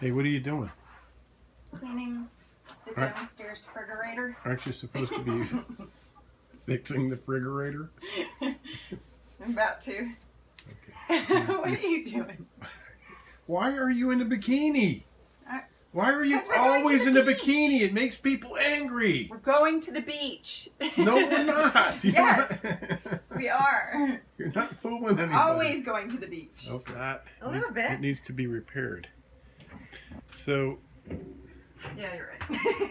Hey, what are you doing? Cleaning the downstairs refrigerator. Aren't you supposed to be fixing the refrigerator? I'm about to. Okay. What are you doing? Why are you in a bikini? Why are you always in a bikini? It makes people angry. We're going to the beach. No, we're not. Yes, we are. You're not fooling anybody. Always going to the beach. Oh, that. A little bit. It needs to be repaired. So. Yeah, you're right.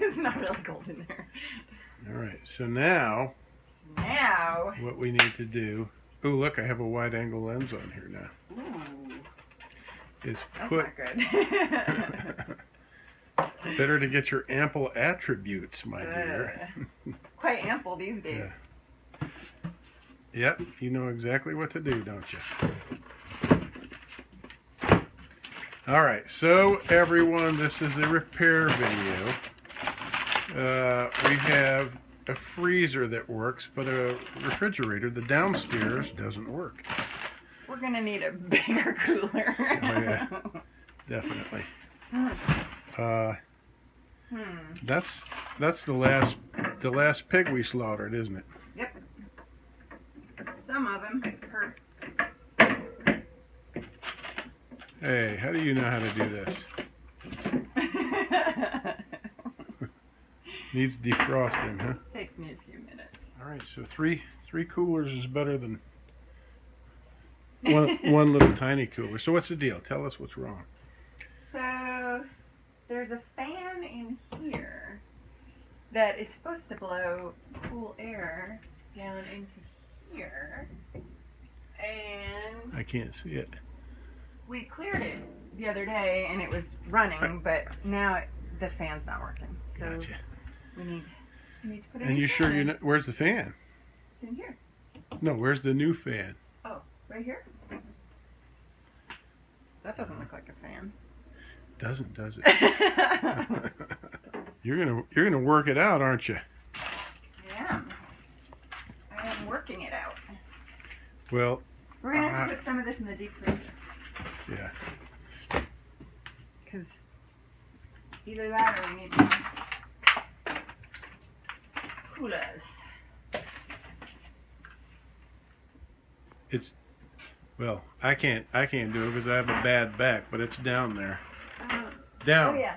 It's not really cold in there. All right. So now. What we need to do. Oh, look! I have a wide-angle lens on here now. Ooh. Is put. That's not good. Better to get your ample attributes, my dear. Quite ample these days. Yeah. Yep, you know exactly what to do, don't you? All right, so everyone, this is a repair video. We have a freezer that works, but a refrigerator, the downstairs, doesn't work. We're gonna need a bigger cooler. Oh yeah, definitely. That's the last pig we slaughtered, isn't it? Yep. Some of them hurt. Hey, how do you know how to do this? Needs defrosting, huh? This takes me a few minutes. All right, so three coolers is better than one little tiny cooler. So what's the deal? Tell us what's wrong. So there's a fan in here that is supposed to blow cool air down into here, and I can't see it. we cleared it the other day and it was running, but now the fan's not working. So Gotcha. we need to put it And you sure you know where's the fan? It's in here. No, where's the new fan? Oh, right here. That doesn't look like a fan. Doesn't, does it? You're gonna work it out, aren't you? Yeah. I am working it out. Well, We're gonna have to put some of this in the deep freezer. Yeah. Because either that or we need coolers. Well, I can't do it because I have a bad back, but it's down there. Down. Oh yeah.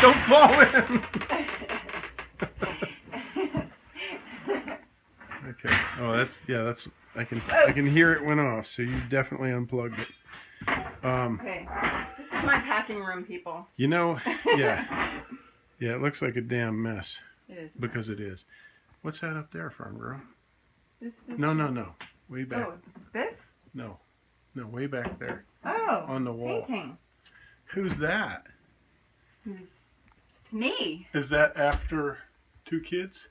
Don't fall in. Okay. Oh, that's I can hear it went off. So you definitely unplugged it. Okay. This is my packing room, people. You know, yeah, it looks like a damn mess. It is. Because it is. What's that up there, farm girl? This is No. Way back. Oh, this? No, way back there. Oh. On the wall. Painting. Who's that? It's me. Is that after 2 kids?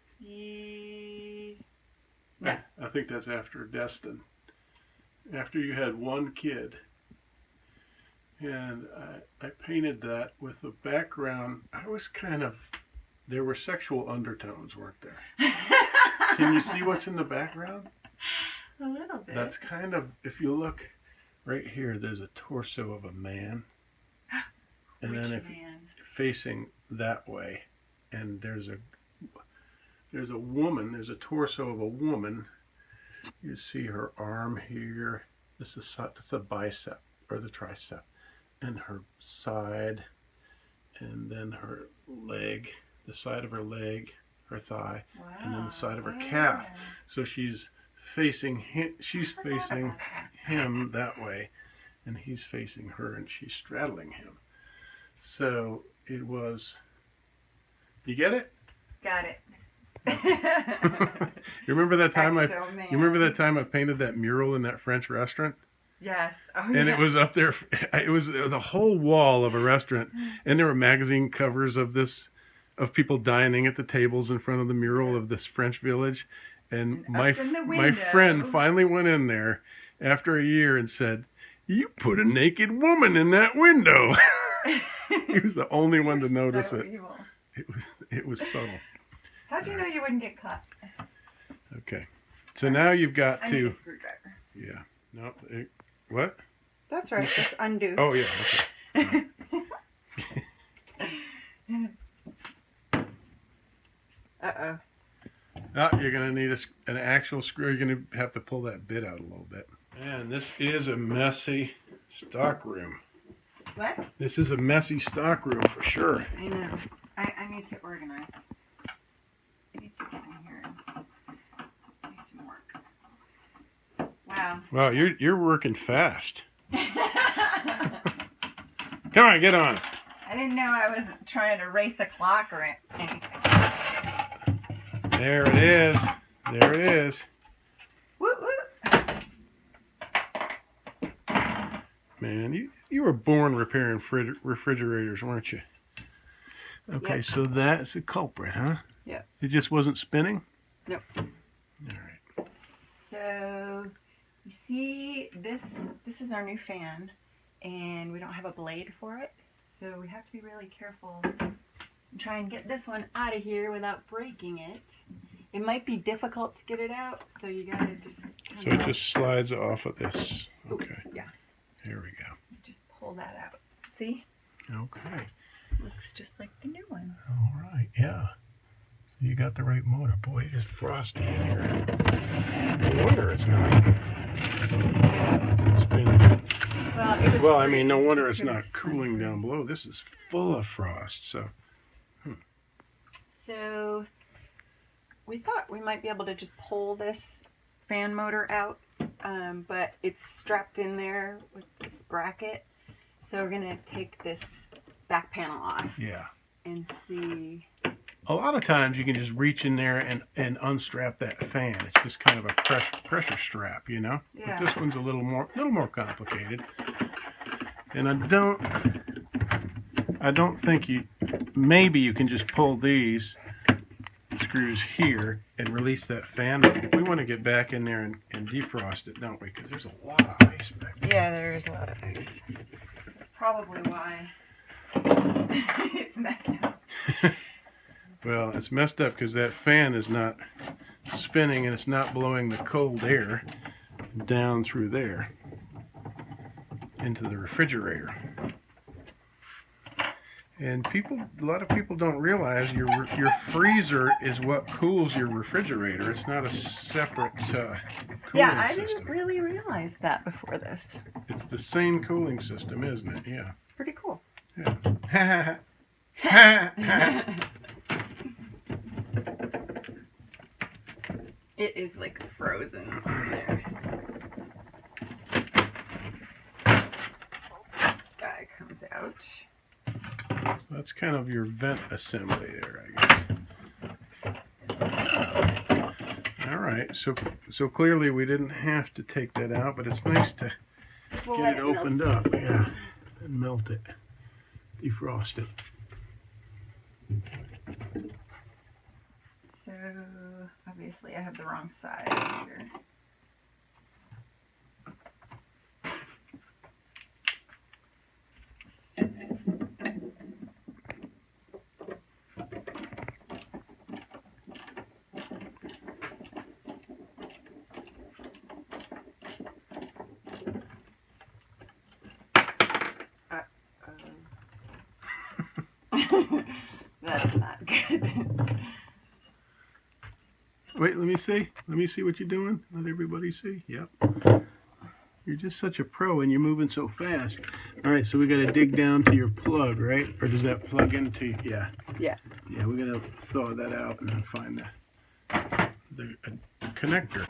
No. I think that's after Destin. After you had 1 kid. And I painted that with the background. There were sexual undertones, weren't there? Can you see what's in the background? A little bit. That's kind of, if you look right here, there's a torso of a man. And then if facing that way, and there's a woman, there's a torso of a woman. You see her arm here. That's the bicep or the tricep, and her side, and then her leg, the side of her leg, her thigh, and then the side of her calf. So she's facing him. She's facing him that way, and he's facing her, and she's straddling him. So it was. You get it? Got it. You remember that time You remember that time I painted that mural in that French restaurant? Yes. Oh, And it was up there. It was the whole wall of a restaurant, and there were magazine covers of people dining at the tables in front of the mural of this French village. And my friend finally went in there after a year and said, "You put a naked woman in that window." He was the only one to notice it. Evil. It was subtle. How'd you know you wouldn't get caught? Okay, so now you've got I to. need a screwdriver. Yeah. No. What? That's right. That's undo. Oh, yeah. Okay. Uh-oh. Oh, you're going to need an actual screw. You're going to have to pull that bit out a little bit. And this is a messy stock room. What? This is a messy stock room for sure. I know. I need to organize. I need to get in here and do some work. Wow. Wow, you're working fast. Come on, get on. I didn't know I was trying to race a clock or anything. There it is. There it is. Woo woo. Man, you were born repairing refrigerators, weren't you? Okay, Yep. so that's the culprit, huh? Yep. It just wasn't spinning? Nope. All right. So, you see, this is our new fan, and we don't have a blade for it, so we have to be really careful and try and get this one out of here without breaking it. It might be difficult to get it out, so you gotta just... So it just slides off of this. Okay. Ooh, yeah. Here we go. Just pull that out. See? Okay. Looks just like the new one. All right, yeah. So you got the right motor. Boy, it's frosty in here. No wonder it's not spinning. Well, I mean, no wonder it's not cooling down below. This is full of frost, so... So, we thought we might be able to just pull this fan motor out, but it's strapped in there with this bracket. So we're going to take this back panel off. Yeah. And see. A lot of times you can just reach in there and unstrap that fan. It's just kind of a pressure strap, you know? Yeah. But this one's a little more complicated. And I don't think maybe you can just pull these screws here and release that fan. We want to get back in there and defrost it, don't we? Because there's a lot of ice back there. Yeah, there is a lot of ice. That's probably why it's messed up. Well, it's messed up because that fan is not spinning and it's not blowing the cold air down through there into the refrigerator. And a lot of people don't realize your freezer is what cools your refrigerator. It's not a separate cooling Yeah, I system. didn't really realize that before this. It's the same cooling system, isn't it? Yeah. It's pretty cool. Yeah. It is like frozen in there. Guy comes out. That's kind of your vent assembly there, I guess. All right, so clearly we didn't have to take that out, but it's nice to get it opened up, yeah, and melt it, defrost it. So obviously I have the wrong size here. That's not good. Wait, let me see. Let me see what you're doing. Let everybody see. Yep. You're just such a pro and you're moving so fast. All right, so we got to dig down to your plug, right? Or does that plug into, yeah. Yeah. Yeah, we're going to thaw that out and then find the connector.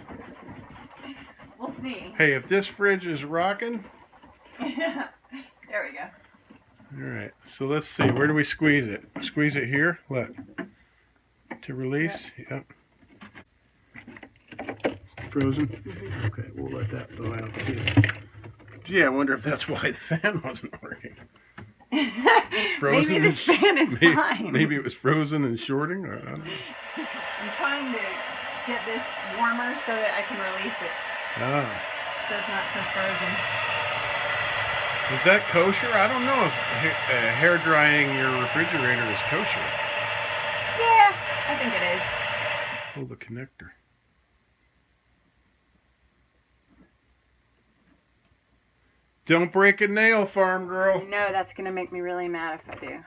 We'll see. Hey, if this fridge is rocking. There we go. All right, so let's see. Where do we squeeze it? Squeeze it here? Look. To release? Yep. Frozen? Mm-hmm. Okay, we'll let that thaw out too. Gee, I wonder if that's why the fan wasn't working. Frozen. Maybe this fan is fine. Maybe it was frozen and shorting. Or, I don't know. I'm trying to get this warmer so that I can release it. Ah. So it's not so frozen. Is that kosher? I don't know if hair drying your refrigerator is kosher. Yeah, I think it is. Pull the connector. Don't break a nail, farm I girl. know that's going to make me really mad if I do.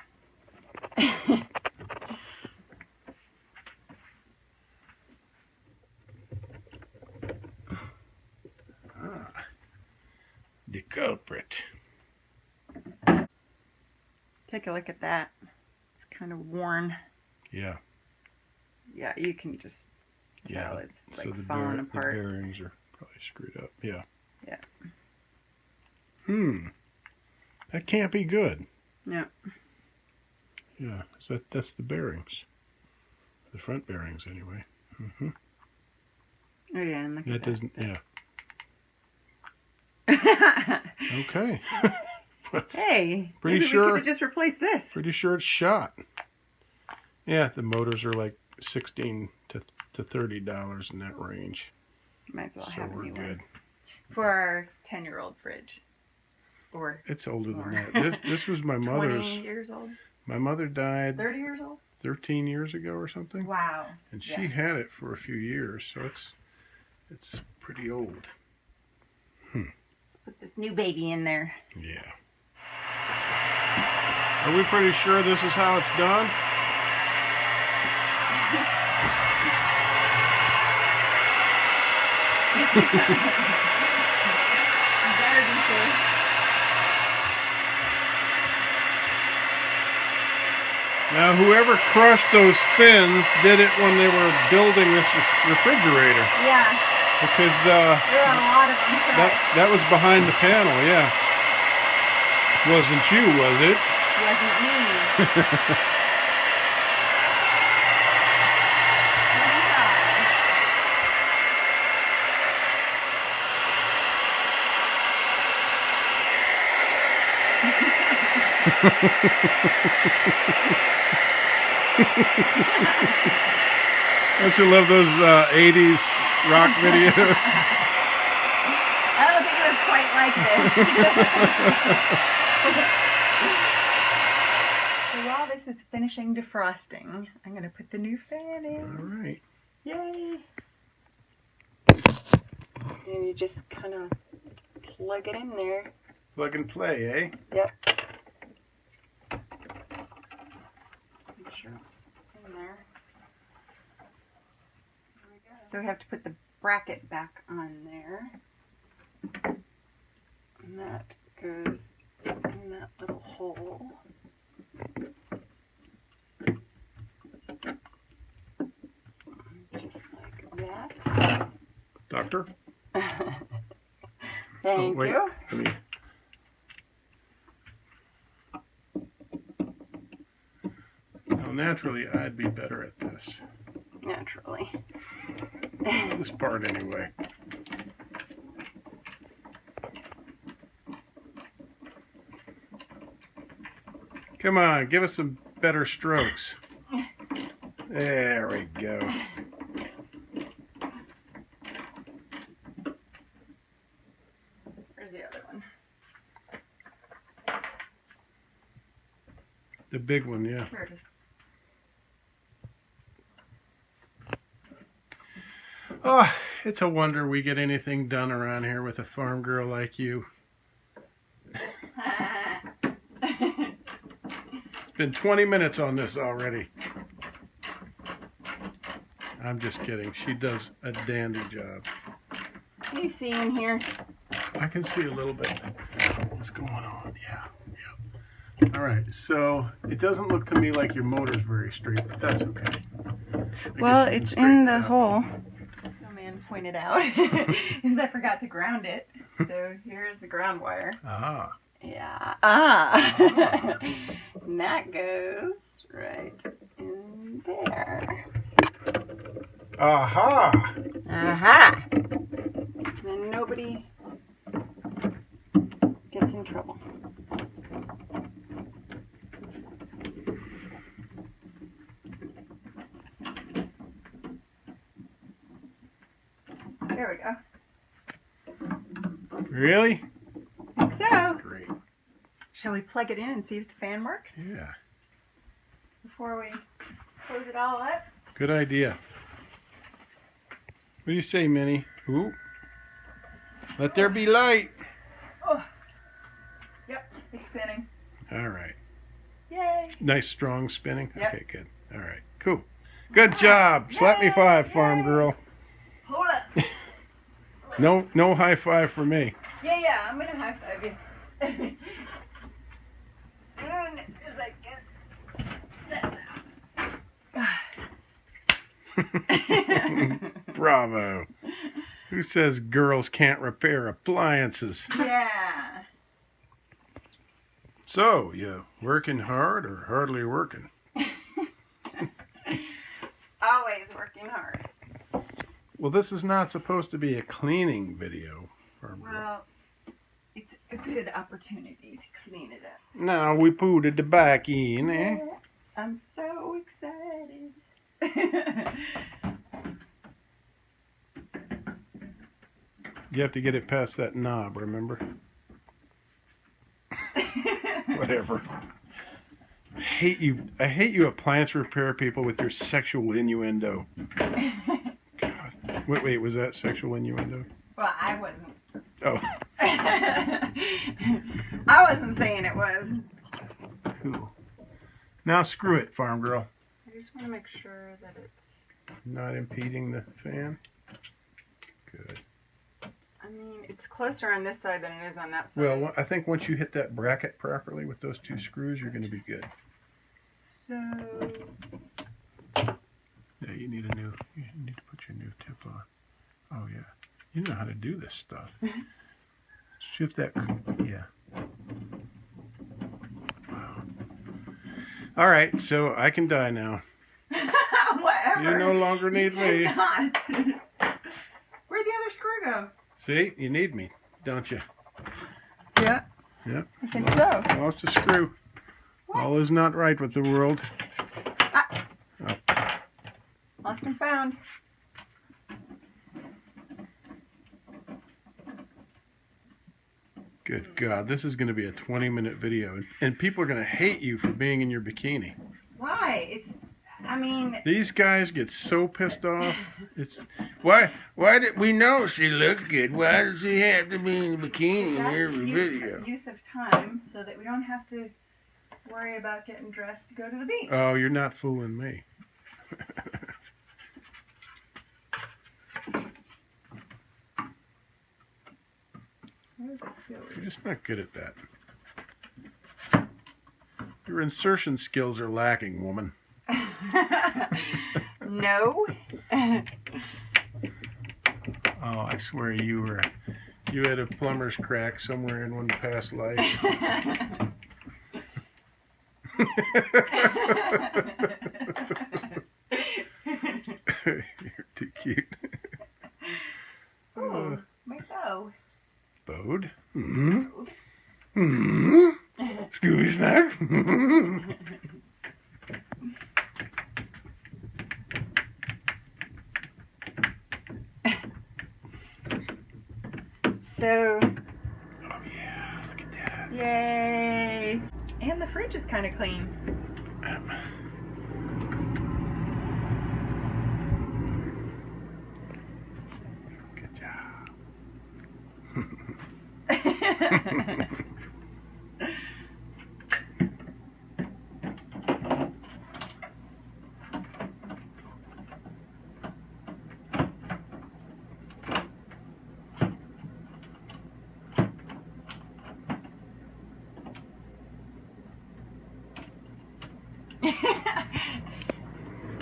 The culprit. Take a look at that. It's kind of worn. Yeah. Yeah, you can just tell it's like so the falling apart. The bearings are probably screwed up. Yeah. Yeah. That can't be good. Yeah. Yeah. So that's the bearings. The front bearings, anyway. Oh yeah, and look at that. Doesn't. Yeah. Okay. Hey, Pretty maybe sure. we could have just replaced this. Pretty sure it's shot. Yeah, the motors are like $16 to $30 in that range. Might as well So have a we're new good. one for our 10-year-old fridge. Or It's older more. than that. This was my mother's. 20 years old. My mother died 30 years old. 13 years ago or something. Wow. And she had it for a few years, so it's pretty old. Let's put this new baby in there. Yeah. Are we pretty sure this is how it's done? Better be sure. Now, whoever crushed those fins did it when they were building this refrigerator. Yeah. Because there are a lot of them. that was behind the panel, yeah. Wasn't you, was it? Wasn't me. Don't you love those 80s rock videos? I don't think it was quite like this. So while this is finishing defrosting, I'm going to put the new fan in. All right. Yay! And you just kind of plug it in there. Plug and play, eh? Yep. Make sure it's in there. There we go. So we have to put the bracket back on there. And that goes in that little hole. Just like that. Doctor? Thank wait. you. Let me... Well, naturally, I'd be better at this. Naturally. This part, anyway. Come on, give us some better strokes. There we go. Where's the other one? The big one, yeah. Here it is. Oh, it's a wonder we get anything done around here with a farm girl like you. It's been 20 minutes on this already. I'm just kidding. She does a dandy job. Can you see in here? I can see a little bit. What's going on? Yeah. All right. So it doesn't look to me like your motor's very straight, but that's okay. Well, it's in the hole. The man pointed out is I forgot to ground it. So here's the ground wire. Ah. Yeah. Ah. And that goes right in there. Aha. Aha. Then nobody gets in trouble. There we go. Really? I think so. Great. Shall we plug it in and see if the fan works Yeah. before we close it all up? Good idea. What do you say, Minnie? Ooh. Let there be light. Oh, spinning. All right. Yay. Nice strong spinning. Yep. Okay, good. All right, cool. Good job. Slap me 5, farm girl. Hold up. No high five for me. Yeah, I'm gonna high five you. Soon as I get this out. Bravo. Who says girls can't repair appliances? Yeah. So, you working hard or hardly working? Always working hard. Well, this is not supposed to be a cleaning video. Well, it's a good opportunity to clean it up. Now we put it back in, eh? Yeah, I'm so excited. You have to get it past that knob, remember? Whatever. I hate you appliance repair people with your sexual innuendo. God. Wait, was that sexual innuendo? Well, I wasn't. Oh. I wasn't saying it was. Cool. Now screw it, farm girl. I just want to make sure that it's... Not impeding the fan. Good. I mean, it's closer on this side than it is on that side. Well, I think once you hit that bracket properly with those 2 screws, you're going to be good. So... Yeah, you need to put your new tip on. Oh, yeah. You know how to do this stuff. Shift that. Yeah. Wow. All right, so I can die now. Whatever. You no longer need me. Not. Where'd the other screw go? See, you need me, don't you? Yeah. Yep. I think so. Lost a screw. What? All is not right with the world. Ah. Oh. Lost and found. Good God, this is going to be a 20-minute video, and people are going to hate you for being in your bikini. Why? I mean... These guys get so pissed off. It's why did we know she looks good? Why does she have to be in a bikini in every video? Use of time so that we don't have to worry about getting dressed to go to the beach. Oh, you're not fooling me. How does it feel? You're just not good at that. Your insertion skills are lacking, woman. No. Oh, I swear you had a plumber's crack somewhere in one past life. You're too cute. Oh, my bow. Bode? Mm-hmm. Mm-hmm. Scooby snack? So, oh yeah, look at that. yay! And the fridge is kind of clean. Good job.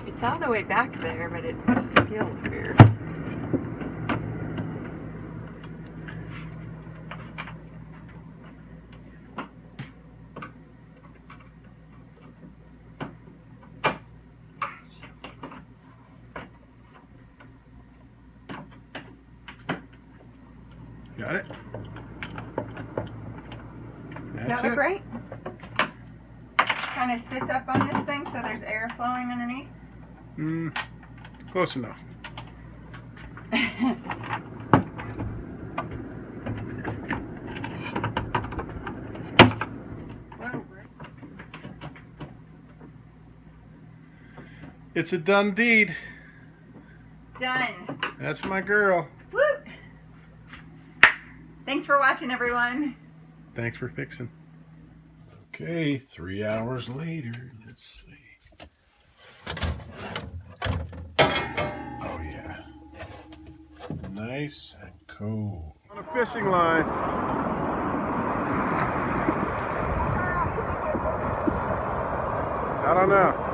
It's all the way back there, but it just feels weird. Got it? Does That's that look it. right? Kind of sits up on this thing so there's air flowing underneath. Close enough. Whoa. It's a done deed. Done. That's my girl. Woo! Thanks for watching, everyone. Thanks for fixing. Okay, 3 hours later, let's see. Oh yeah, nice and cold. On a fishing line. I don't know.